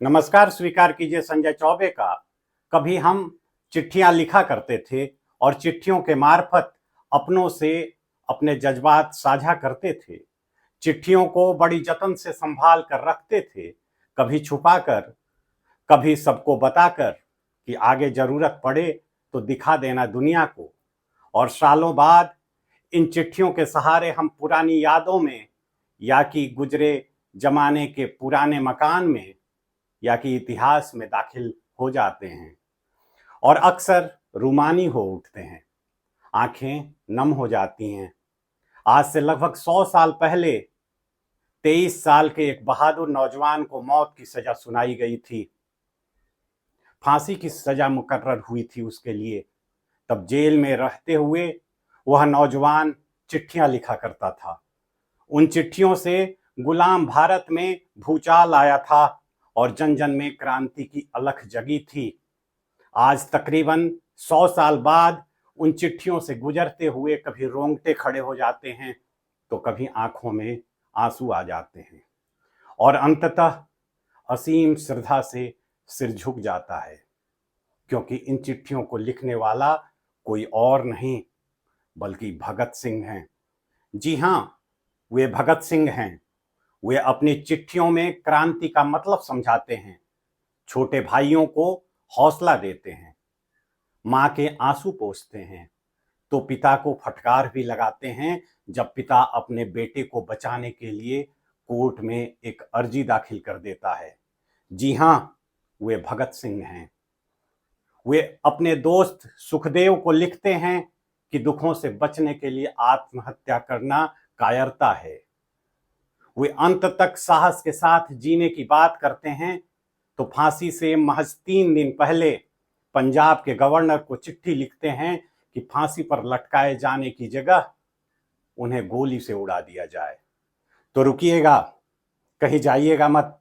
नमस्कार स्वीकार कीजिए संजय चौबे का। कभी हम चिट्ठियां लिखा करते थे और चिट्ठियों के मार्फत अपनों से अपने जज्बात साझा करते थे। चिट्ठियों को बड़ी जतन से संभाल कर रखते थे, कभी छुपाकर, कभी सबको बताकर कि आगे जरूरत पड़े तो दिखा देना दुनिया को। और सालों बाद इन चिट्ठियों के सहारे हम पुरानी यादों में या कि गुजरे जमाने के पुराने मकान में या कि इतिहास में दाखिल हो जाते हैं और अक्सर रूमानी हो उठते हैं, आंखें नम हो जाती हैं। आज से लगभग 100 साल पहले 23 साल के एक बहादुर नौजवान को मौत की सजा सुनाई गई थी। फांसी की सजा मुकर्रर हुई थी उसके लिए। तब जेल में रहते हुए वह नौजवान चिट्ठियां लिखा करता था। उन चिट्ठियों से गुलाम भारत में भूचाल आया था और जन जन में क्रांति की अलख जगी थी। आज तकरीबन 100 साल बाद उन चिट्ठियों से गुजरते हुए कभी रोंगटे खड़े हो जाते हैं तो कभी आंखों में आंसू आ जाते हैं और अंततः असीम श्रद्धा से सिर झुक जाता है, क्योंकि इन चिट्ठियों को लिखने वाला कोई और नहीं बल्कि भगत सिंह हैं। जी हां, वे भगत सिंह हैं। वे अपनी चिट्ठियों में क्रांति का मतलब समझाते हैं, छोटे भाइयों को हौसला देते हैं, मां के आंसू पोंछते हैं तो पिता को फटकार भी लगाते हैं जब पिता अपने बेटे को बचाने के लिए कोर्ट में एक अर्जी दाखिल कर देता है। जी हां, वे भगत सिंह हैं। वे अपने दोस्त सुखदेव को लिखते हैं कि दुखों से बचने के लिए आत्महत्या करना कायरता है। वे अंत तक साहस के साथ जीने की बात करते हैं तो फांसी से महज 3 दिन पहले पंजाब के गवर्नर को चिट्ठी लिखते हैं कि फांसी पर लटकाए जाने की जगह उन्हें गोली से उड़ा दिया जाए। तो रुकिएगा, कहीं जाइएगा मत।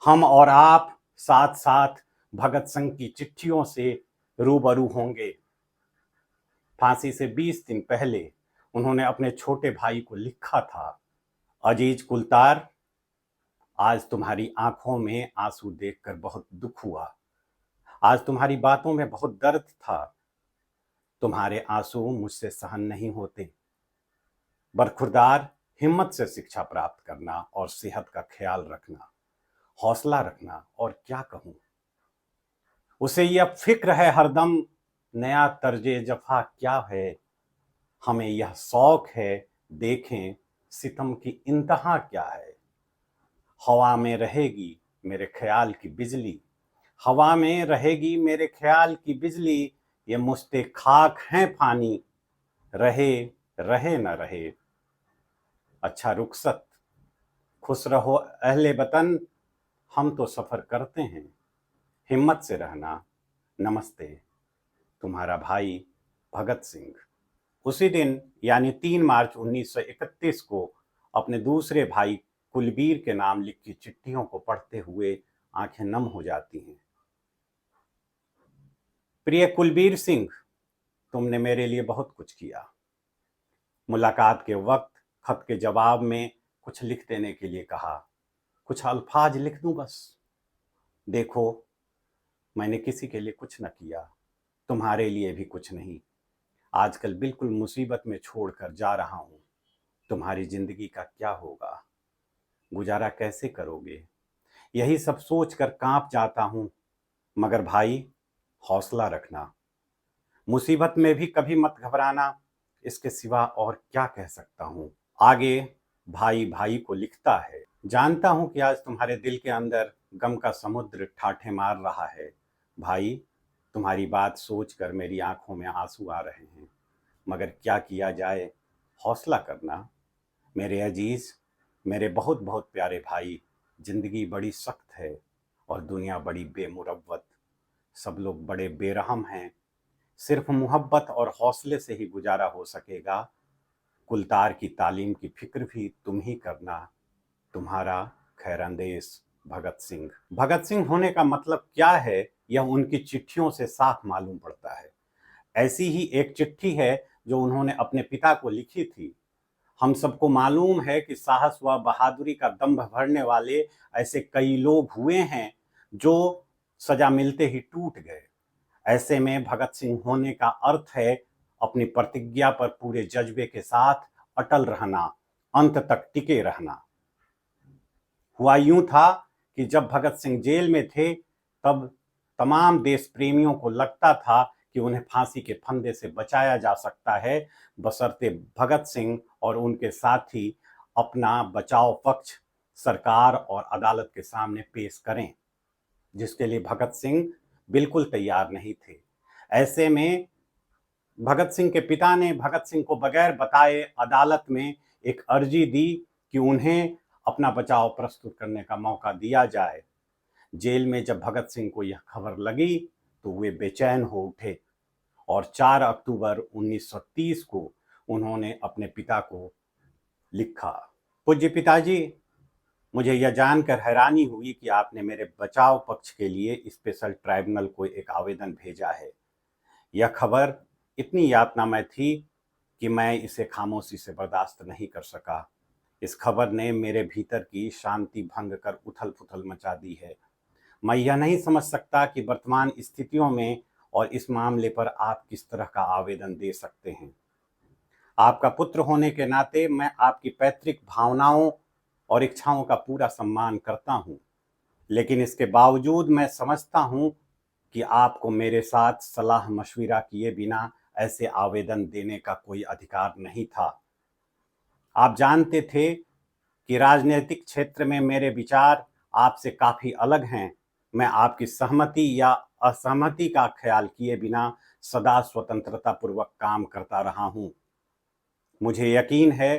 हम और आप साथ साथ भगत सिंह की चिट्ठियों से रूबरू होंगे। फांसी से 20 दिन पहले उन्होंने अपने छोटे भाई को लिखा था, अजीज कुलतार, आज तुम्हारी आंखों में आंसू देखकर बहुत दुख हुआ। आज तुम्हारी बातों में बहुत दर्द था। तुम्हारे आंसू मुझसे सहन नहीं होते। बरखुरदार हिम्मत से शिक्षा प्राप्त करना और सेहत का ख्याल रखना, हौसला रखना, और क्या कहूं। उसे यह फिक्र है हरदम, नया तर्जे जफा क्या है। हमें यह शौक है, देखें सितम की इंतहा क्या है। हवा में रहेगी मेरे ख्याल की बिजली, हवा में रहेगी मेरे ख्याल की बिजली। ये मुश्ते खाक हैं फानी, रहे रहे न रहे। अच्छा रुखसत, खुश रहो अहले वतन, हम तो सफर करते हैं, हिम्मत से रहना। नमस्ते, तुम्हारा भाई भगत सिंह। उसी दिन यानी 3 मार्च 1931 को अपने दूसरे भाई कुलबीर के नाम लिखी चिट्ठियों को पढ़ते हुए आंखें नम हो जाती हैं। प्रिय कुलबीर सिंह, तुमने मेरे लिए बहुत कुछ किया। मुलाकात के वक्त खत के जवाब में कुछ लिख देने के लिए कहा, कुछ अल्फाज लिख दूं बस। देखो, मैंने किसी के लिए कुछ न किया, तुम्हारे लिए भी कुछ नहीं। आजकल बिल्कुल मुसीबत में छोड़कर जा रहा हूं। तुम्हारी जिंदगी का क्या होगा, गुजारा कैसे करोगे, यही सब सोचकर कांप जाता हूं। मगर भाई, हौसला रखना, मुसीबत में भी कभी मत घबराना। इसके सिवा और क्या कह सकता हूं। आगे भाई भाई को लिखता है, जानता हूं कि आज तुम्हारे दिल के अंदर गम का समुद्र ठाठे मार रहा है। भाई, तुम्हारी बात सोचकर मेरी आंखों में आंसू आ रहे हैं, मगर क्या किया जाए, हौसला करना। मेरे अजीज, मेरे बहुत बहुत प्यारे भाई, जिंदगी बड़ी सख्त है और दुनिया बड़ी बेमुरव्वत। सब लोग बड़े बेरहम हैं। सिर्फ मोहब्बत और हौसले से ही गुजारा हो सकेगा। कुलतार की तालीम की फिक्र भी तुम ही करना। तुम्हारा खैरंदेश भगत सिंह। भगत सिंह होने का मतलब क्या है, यह उनकी चिट्ठियों से साफ मालूम पड़ता है। ऐसी ही एक चिट्ठी है जो उन्होंने अपने पिता को लिखी थी। हम सबको मालूम है कि साहस व बहादुरी का दंभ भरने वाले ऐसे कई लोग हुए हैं जो सजा मिलते ही टूट गए। ऐसे में भगत सिंह होने का अर्थ है अपनी प्रतिज्ञा पर पूरे जज्बे के साथ अटल रहना, अंत तक टिके रहना। हुआ यूं था कि जब भगत सिंह जेल में थे तब तमाम देश प्रेमियों को लगता था कि उन्हें फांसी के फंदे से बचाया जा सकता है, बशर्ते भगत सिंह और उनके साथी अपना बचाव पक्ष सरकार और अदालत के सामने पेश करें, जिसके लिए भगत सिंह बिल्कुल तैयार नहीं थे। ऐसे में भगत सिंह के पिता ने भगत सिंह को बगैर बताए अदालत में एक अर्जी दी कि उन्हें अपना बचाव प्रस्तुत करने का मौका दिया जाए। जेल में जब भगत सिंह को यह खबर लगी तो वे बेचैन हो उठे और 4 अक्टूबर 1930 को उन्होंने अपने पिता को लिखा। पूज्य पिताजी, मुझे यह जानकर हैरानी हुई कि आपने मेरे बचाव पक्ष के लिए स्पेशल ट्राइब्यूनल को एक आवेदन भेजा है। यह खबर इतनी यातनामय थी कि मैं इसे खामोशी से बर्दाश्त नहीं कर सका। इस खबर ने मेरे भीतर की शांति भंग कर उथल पुथल मचा दी है। मैं यह नहीं समझ सकता कि वर्तमान स्थितियों में और इस मामले पर आप किस तरह का आवेदन दे सकते हैं। आपका पुत्र होने के नाते मैं आपकी पैतृक भावनाओं और इच्छाओं का पूरा सम्मान करता हूं, लेकिन इसके बावजूद मैं समझता हूं कि आपको मेरे साथ सलाह मशविरा किए बिना ऐसे आवेदन देने का कोई अधिकार नहीं था। आप जानते थे कि राजनीतिक क्षेत्र में मेरे विचार आपसे काफी अलग हैं। मैं आपकी सहमति या असहमति का ख्याल किए बिना सदा स्वतंत्रता पूर्वक काम करता रहा हूं। मुझे यकीन है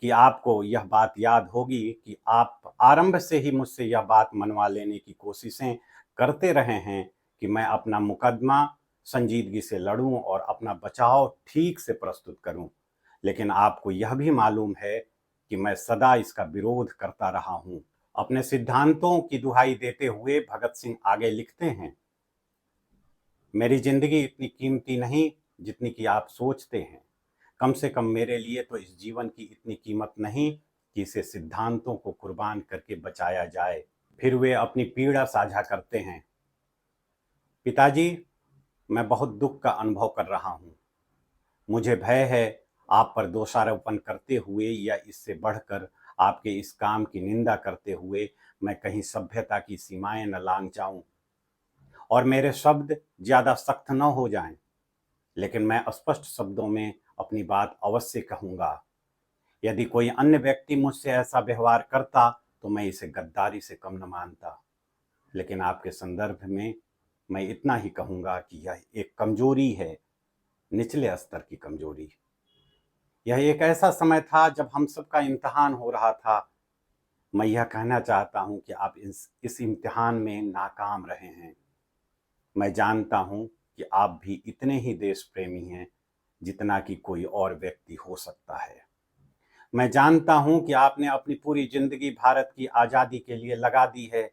कि आपको यह बात याद होगी कि आप आरंभ से ही मुझसे यह बात मनवा लेने की कोशिशें करते रहे हैं कि मैं अपना मुकदमा संजीदगी से लड़ूं और अपना बचाव ठीक से प्रस्तुत करूं, लेकिन आपको यह भी मालूम है कि मैं सदा इसका विरोध करता रहा हूं। अपने सिद्धांतों की दुहाई देते हुए भगत सिंह आगे लिखते हैं, मेरी जिंदगी इतनी कीमती नहीं जितनी कि आप सोचते हैं। कम से कम मेरे लिए तो इस जीवन की इतनी कीमत नहीं कि इसे सिद्धांतों को कुर्बान करके बचाया जाए। फिर वे अपनी पीड़ा साझा करते हैं, पिताजी, मैं बहुत दुख का अनुभव कर रहा हूँ। मुझे भय है आप पर दोषारोपण करते हुए या इससे बढ़कर आपके इस काम की निंदा करते हुए मैं कहीं सभ्यता की सीमाएं न लांघ जाऊं और मेरे शब्द ज्यादा सख्त न हो जाएं, लेकिन मैं स्पष्ट शब्दों में अपनी बात अवश्य कहूंगा। यदि कोई अन्य व्यक्ति मुझसे ऐसा व्यवहार करता तो मैं इसे गद्दारी से कम न मानता, लेकिन आपके संदर्भ में मैं इतना ही कहूंगा कि यह एक कमजोरी है, निचले स्तर की कमजोरी। यह एक ऐसा समय था जब हम सबका इम्तिहान हो रहा था। मैं यह कहना चाहता हूं कि आप इस इम्तिहान में नाकाम रहे हैं। मैं जानता हूं कि आप भी इतने ही देश प्रेमी हैं जितना कि कोई और व्यक्ति हो सकता है। मैं जानता हूं कि आपने अपनी पूरी जिंदगी भारत की आज़ादी के लिए लगा दी है,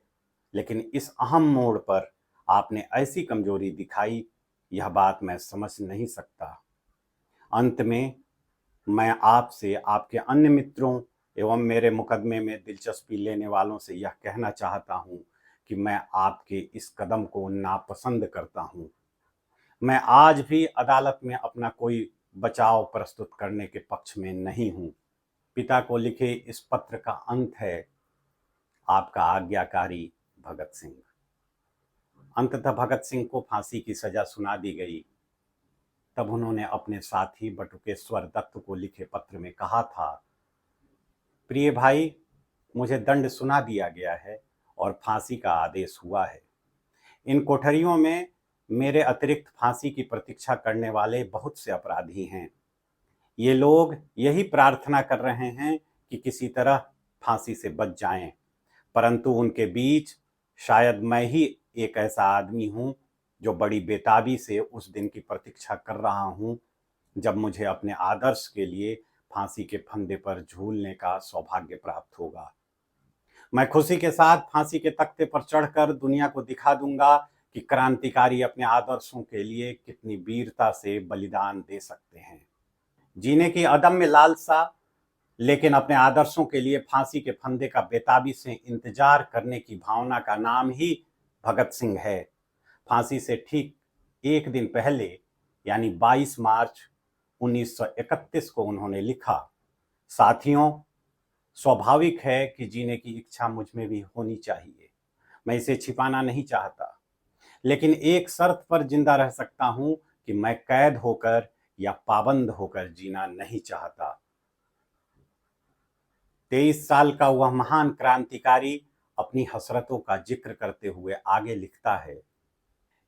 लेकिन इस अहम मोड़ पर आपने ऐसी कमजोरी दिखाई, यह बात मैं समझ नहीं सकता। अंत में मैं आपसे, आपके अन्य मित्रों एवं मेरे मुकदमे में दिलचस्पी लेने वालों से यह कहना चाहता हूं कि मैं आपके इस कदम को नापसंद करता हूं। मैं आज भी अदालत में अपना कोई बचाव प्रस्तुत करने के पक्ष में नहीं हूं। पिता को लिखे इस पत्र का अंत है, आपका आज्ञाकारी भगत सिंह। अंततः भगत सिंह को फांसी की सजा सुना दी गई। तब उन्होंने अपने साथी बटुकेश्वर दत्त को लिखे पत्र में कहा था, प्रिय भाई, मुझे दंड सुना दिया गया है और फांसी का आदेश हुआ है। इन कोठरियों में मेरे अतिरिक्त फांसी की प्रतीक्षा करने वाले बहुत से अपराधी हैं। ये लोग यही प्रार्थना कर रहे हैं कि किसी तरह फांसी से बच जाएं, परंतु उनके बीच शायद मैं ही एक ऐसा आदमी हूं जो बड़ी बेताबी से उस दिन की प्रतीक्षा कर रहा हूं जब मुझे अपने आदर्श के लिए फांसी के फंदे पर झूलने का सौभाग्य प्राप्त होगा। मैं खुशी के साथ फांसी के तख्ते पर चढ़कर दुनिया को दिखा दूंगा कि क्रांतिकारी अपने आदर्शों के लिए कितनी वीरता से बलिदान दे सकते हैं। जीने की अदम्य लालसा लेकिन अपने आदर्शों के लिए फांसी के फंदे का बेताबी से इंतजार करने की भावना का नाम ही भगत सिंह है। फांसी से ठीक एक दिन पहले यानी 22 मार्च 1931 को उन्होंने लिखा, साथियों, स्वाभाविक है कि जीने की इच्छा मुझ में भी होनी चाहिए। मैं इसे छिपाना नहीं चाहता, लेकिन एक शर्त पर जिंदा रह सकता हूं कि मैं कैद होकर या पाबंद होकर जीना नहीं चाहता। 23 साल का वह महान क्रांतिकारी अपनी हसरतों का जिक्र करते हुए आगे लिखता है,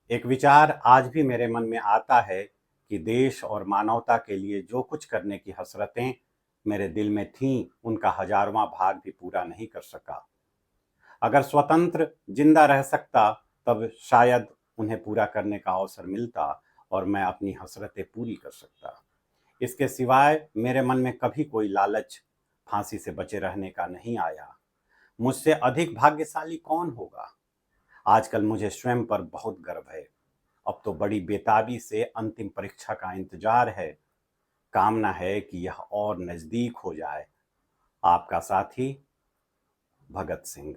एक विचार आज भी मेरे मन में आता है कि देश और मानवता के लिए जो कुछ करने की हसरतें मेरे दिल में थीं, उनका 1000वां भाग भी पूरा नहीं कर सका। अगर स्वतंत्र जिंदा रह सकता तब शायद उन्हें पूरा करने का अवसर मिलता और मैं अपनी हसरतें पूरी कर सकता। इसके सिवाय मेरे मन में कभी कोई लालच फांसी से बचे रहने का नहीं आया। मुझसे अधिक भाग्यशाली कौन होगा? आजकल मुझे स्वयं पर बहुत गर्व है। अब तो बड़ी बेताबी से अंतिम परीक्षा का इंतजार है। कामना है कि यह और नजदीक हो जाए। आपका साथी भगत सिंह।